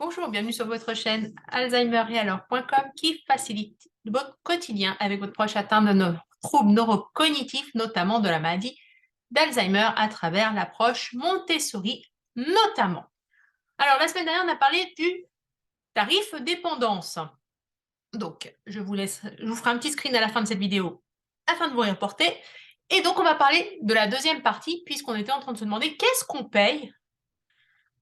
Bonjour, bienvenue sur votre chaîne alzheimer-et-alors.com qui facilite votre quotidien avec votre proche atteint de nos troubles neurocognitifs, notamment de la maladie d'Alzheimer à travers l'approche Montessori notamment. Alors, la semaine dernière, on a parlé du tarif dépendance. Donc, je vous ferai un petit screen à la fin de cette vidéo afin de vous y reporter. Et donc, on va parler de la deuxième partie puisqu'on était en train de se demander qu'est-ce qu'on paye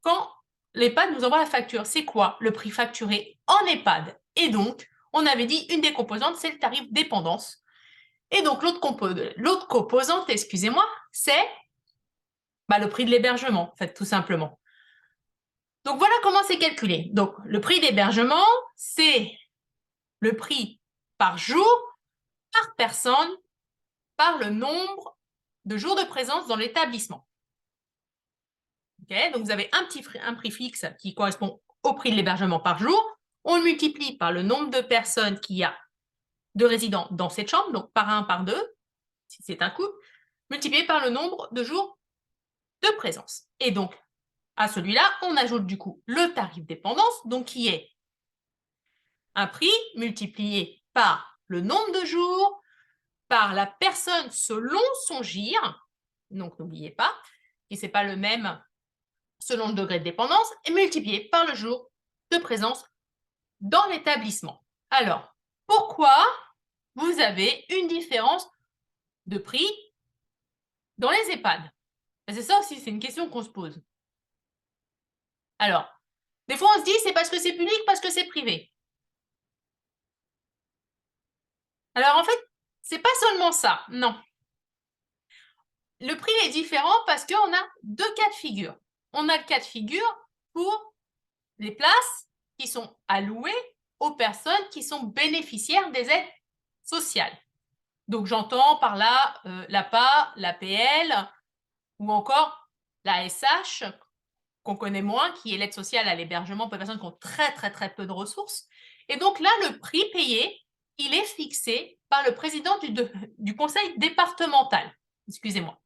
quand l'EHPAD nous envoie la facture. C'est quoi le prix facturé en EHPAD? Et donc, on avait dit une des composantes, c'est le tarif dépendance. Et donc, l'autre composante, excusez-moi, c'est le prix de l'hébergement, en fait, tout simplement. Donc, voilà comment c'est calculé. Donc, le prix d'hébergement, c'est le prix par jour, par personne, par le nombre de jours de présence dans l'établissement. Okay, donc, vous avez un prix fixe qui correspond au prix de l'hébergement par jour. On le multiplie par le nombre de personnes qu'il y a de résidents dans cette chambre, donc par 1, par 2, si c'est un couple, multiplié par le nombre de jours de présence. Et donc, à celui-là, on ajoute du coup le tarif dépendance, donc qui est un prix multiplié par le nombre de jours, par la personne selon son GIR, donc n'oubliez pas, si ce n'est pas le même selon le degré de dépendance, et multiplié par le jour de présence dans l'établissement. Alors, pourquoi vous avez une différence de prix dans les EHPAD? C'est ça aussi, c'est une question qu'on se pose. Alors, des fois on se dit c'est parce que c'est public, parce que c'est privé. Alors en fait, c'est pas seulement ça, non. Le prix est différent parce qu'on a deux cas de figure. On a le cas de figure pour les places qui sont allouées aux personnes qui sont bénéficiaires des aides sociales. Donc j'entends par là l'APA, l'APL ou encore la SH, qu'on connaît moins, qui est l'aide sociale à l'hébergement pour les personnes qui ont très peu de ressources. Et donc là, le prix payé, il est fixé par le président du conseil départemental. Excusez-moi.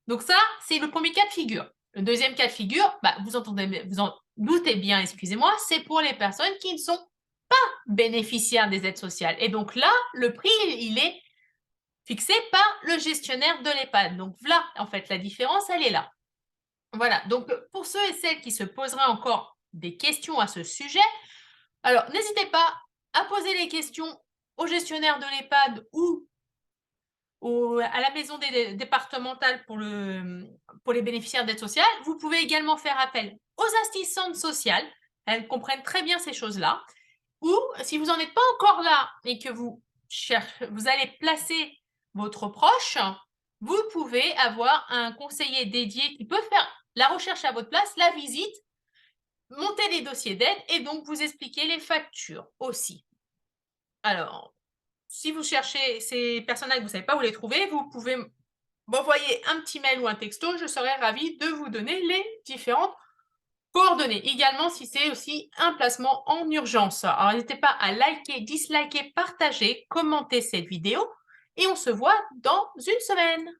Donc ça, c'est le premier cas de figure. Le deuxième cas de figure, vous en doutez bien, excusez-moi, c'est pour les personnes qui ne sont pas bénéficiaires des aides sociales. Et donc là, le prix, il est fixé par le gestionnaire de l'EHPAD. Donc là, en fait, la différence, elle est là. Voilà, donc pour ceux et celles qui se poseraient encore des questions à ce sujet, alors n'hésitez pas à poser les questions au gestionnaire de l'EHPAD ou à la maison départementale pour les bénéficiaires d'aide sociale. Vous pouvez également faire appel aux assistantes sociales. Elles comprennent très bien ces choses-là. Ou si vous n'en êtes pas encore là et que vous allez placer votre proche, vous pouvez avoir un conseiller dédié qui peut faire la recherche à votre place, la visite, monter les dossiers d'aide et donc vous expliquer les factures aussi. Alors, si vous cherchez ces personnes-là et que vous ne savez pas où les trouver, vous pouvez m'envoyer un petit mail ou un texto, je serai ravie de vous donner les différentes coordonnées. Également, si c'est aussi un placement en urgence. Alors, n'hésitez pas à liker, disliker, partager, commenter cette vidéo et on se voit dans une semaine.